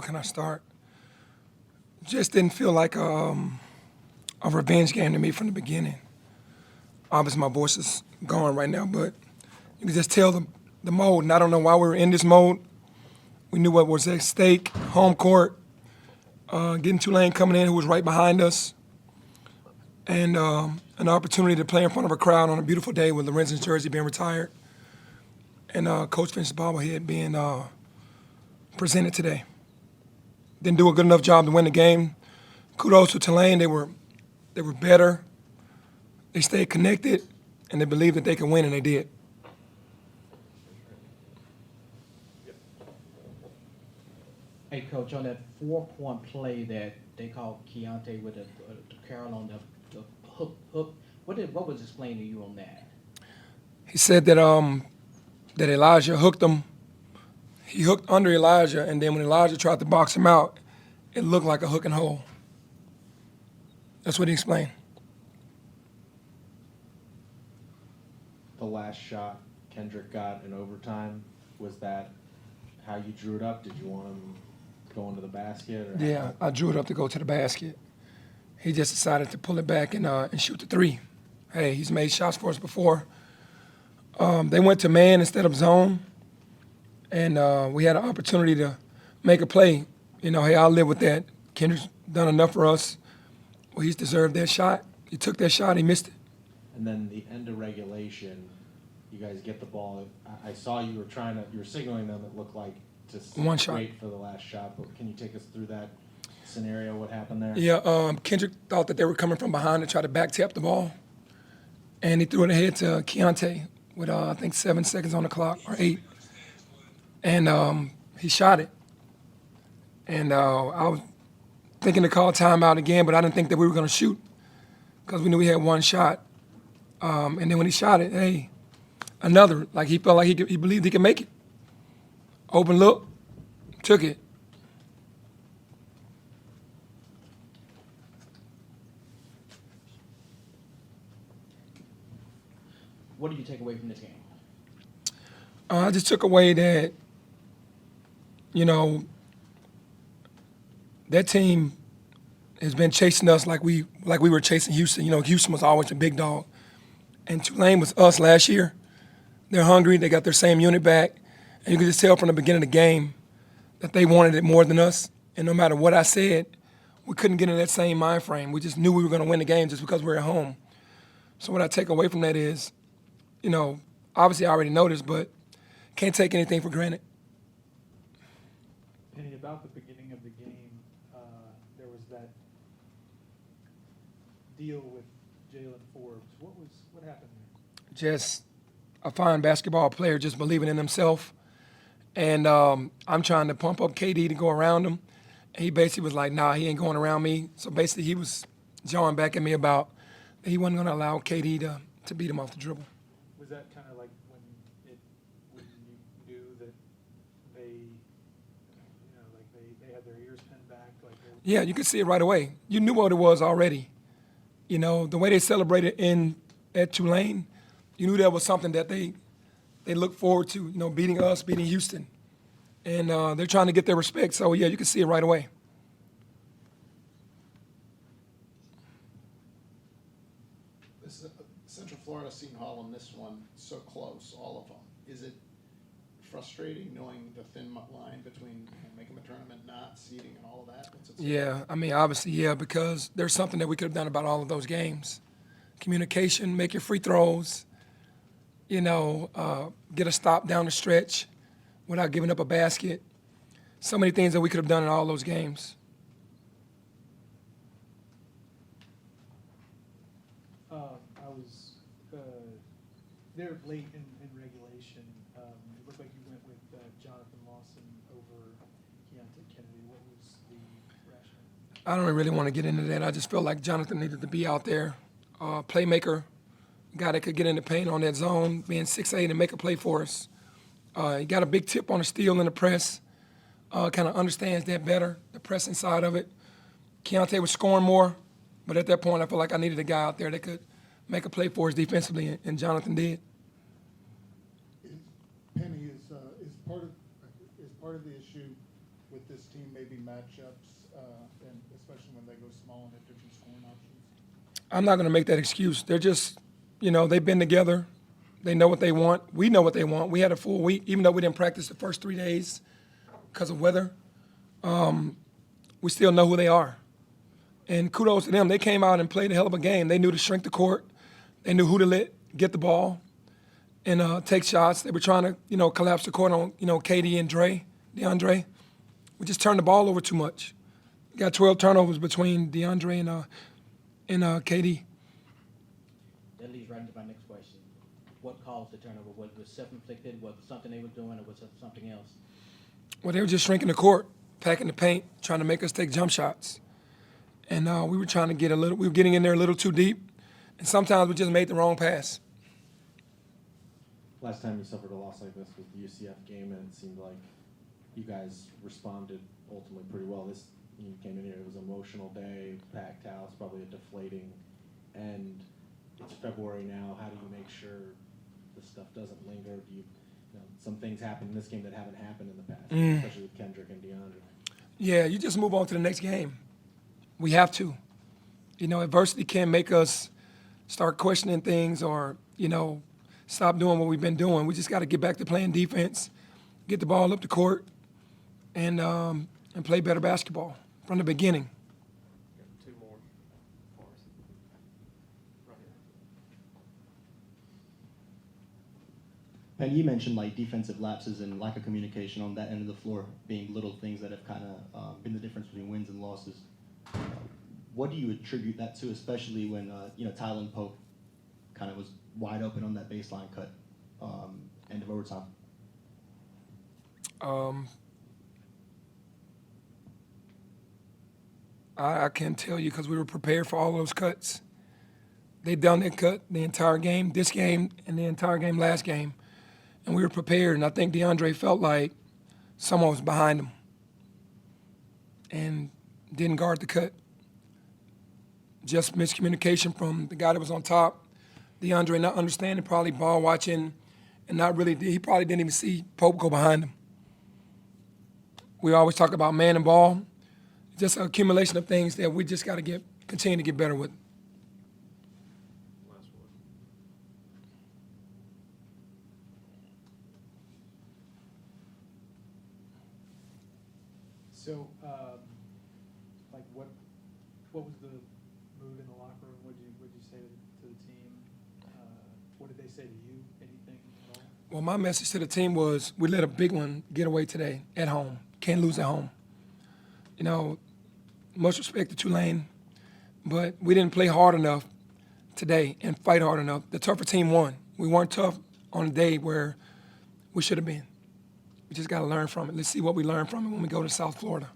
can I start? Just didn't feel like a revenge game to me from the beginning. Obviously, my voice is gone right now, but you can just tell the mode. And I don't know why we were in this mode. We knew what was at stake, home court, getting Tulane coming in, who was right behind us, and an opportunity to play in front of a crowd on a beautiful day with Lorenzen's jersey being retired, and Coach Penny's bobblehead being presented today. Didn't do a good enough job to win the game. Kudos to Tulane. They were better. They stayed connected, and they believed that they could win, and they did. Hey, Coach, on that 4-point play that they called Keontae with the Carroll on the hook, what was explained to you on that? He said that that Elijah hooked him. He hooked under Elijah, and then when Elijah tried to box him out, it looked like a hook and hold. That's what he explained. The last shot Kendrick got in overtime, was that how you drew it up? Did you want him going to the basket? Or Yeah, I drew it up to go to the basket. He just decided to pull it back and shoot the three. Hey, he's made shots for us before. They went to man instead of zone, and we had an opportunity to make a play. You know, hey, I'll live with that. Kendrick's done enough for us. Well, he's deserved that shot. He took that shot, he missed it. And then the end of regulation, you guys get the ball. I saw you were signaling them, it looked like, to One shot. wait for the last shot, but can you take us through that scenario, what happened there? Yeah, Kendrick thought that they were coming from behind to try to back tap the ball, and he threw it ahead to Keontae with, I think, 7 seconds on the clock, or 8. And he shot it. And I was thinking to call timeout again, but I didn't think that we were going to shoot because we knew we had one shot. And then when he shot it, hey, another. Like he felt like he believed he could make it. Open look, took it. What do you take away from this game? I just took away that, you know, that team has been chasing us like we were chasing Houston. You know, Houston was always a big dog. And Tulane was us last year. They're hungry. They got their same unit back. And you can just tell from the beginning of the game that they wanted it more than us. And no matter what I said, we couldn't get in that same mind frame. We just knew we were going to win the game just because we were at home. So what I take away from that is, you know, obviously I already know this, but can't take anything for granted. Penny, about the beginning of the game, there was that deal with Jalen Forbes. What happened there? Just a fine basketball player, just believing in himself. And I'm trying to pump up KD to go around him. And he basically was like, nah, he ain't going around me. So basically he was jawing back at me about that he wasn't going to allow KD to beat him off the dribble. Was that kind of like when you knew that they had their ears pinned back? Yeah, you could see it right away. You knew what it was already. You know, the way they celebrated at Tulane, you knew that was something that they look forward to, you know, beating us, beating Houston. And they're trying to get their respect. So, yeah, you can see it right away. Central Florida Seton Hall and this one so close, all of them. Is it frustrating knowing the thin line between making the tournament, not seeding, and all of that? Yeah, I mean, obviously, yeah, because there's something that we could have done about all of those games. Communication, make your free throws, you know, get a stop down the stretch without giving up a basket. So many things that we could have done in all those games. I was there late in regulation. It looked like you went with Jonathan Lawson over Keontae Kennedy. What was the rationale? I don't really want to get into that. I just felt like Jonathan needed to be out there, playmaker, guy that could get in the paint on that zone, being 6'8" and make a play for us. He got a big tip on the steal and the press, kind of understands that better, the pressing side of it. Keontae was scoring more, but at that point I felt like I needed a guy out there that could make a play for us defensively, and Jonathan did. Penny, is part of the issue with this team maybe matchups, and especially when they go small and have different scoring options? I'm not going to make that excuse. They're just, they've been together. They know what they want. We know what they want. We had a full week, even though we didn't practice the first 3 days because of weather. We still know who they are. And kudos to them. They came out and played a hell of a game. They knew to shrink the court. They knew who to get the ball and take shots. They were trying to, collapse the court on, KD and DeAndre. We just turned the ball over too much. We got 12 turnovers between DeAndre and KD. That leads right into my next question. What caused the turnover? Was it self-inflicted? Was it something they were doing, or was it something else? Well, they were just shrinking the court, packing the paint, trying to make us take jump shots. And we were trying to we were getting in there a little too deep. And sometimes we just made the wrong pass. Last time you suffered a loss like this was the UCF game, and it seemed like you guys responded ultimately pretty well. You came in here, it was an emotional day, packed house, probably a deflating end. It's February now. How do you make sure this stuff doesn't linger? Do you some things happen in this game that haven't happened in the past, especially with Kendrick and DeAndre? Yeah, you just move on to the next game. We have to. Adversity can't make us start questioning things or, stop doing what we've been doing. We just got to get back to playing defense, get the ball up the court, and play better basketball from the beginning. Two more. Right here. Penny, you mentioned like defensive lapses and lack of communication on that end of the floor being little things that have kind of been the difference between wins and losses. What do you attribute that to, especially when Tulane Pope kind of was wide open on that baseline cut end of overtime? I can't tell you because we were prepared for all those cuts. They've done that cut the entire game, this game, and the entire game last game. And we were prepared, and I think DeAndre felt like someone was behind him and didn't guard the cut. Just miscommunication from the guy that was on top. DeAndre not understanding, probably ball watching, and he probably didn't even see Pope go behind him. We always talk about man and ball. Just an accumulation of things that we just got to continue to get better with. Last one. So, what was the mood in the locker room? What did you say to the team? What did they say to you? Anything at all? Well, my message to the team was we let a big one get away today at home. Can't lose at home. Much respect to Tulane, but we didn't play hard enough today and fight hard enough. The tougher team won. We weren't tough on a day where we should have been. We just got to learn from it. Let's see what we learn from it when we go to South Florida.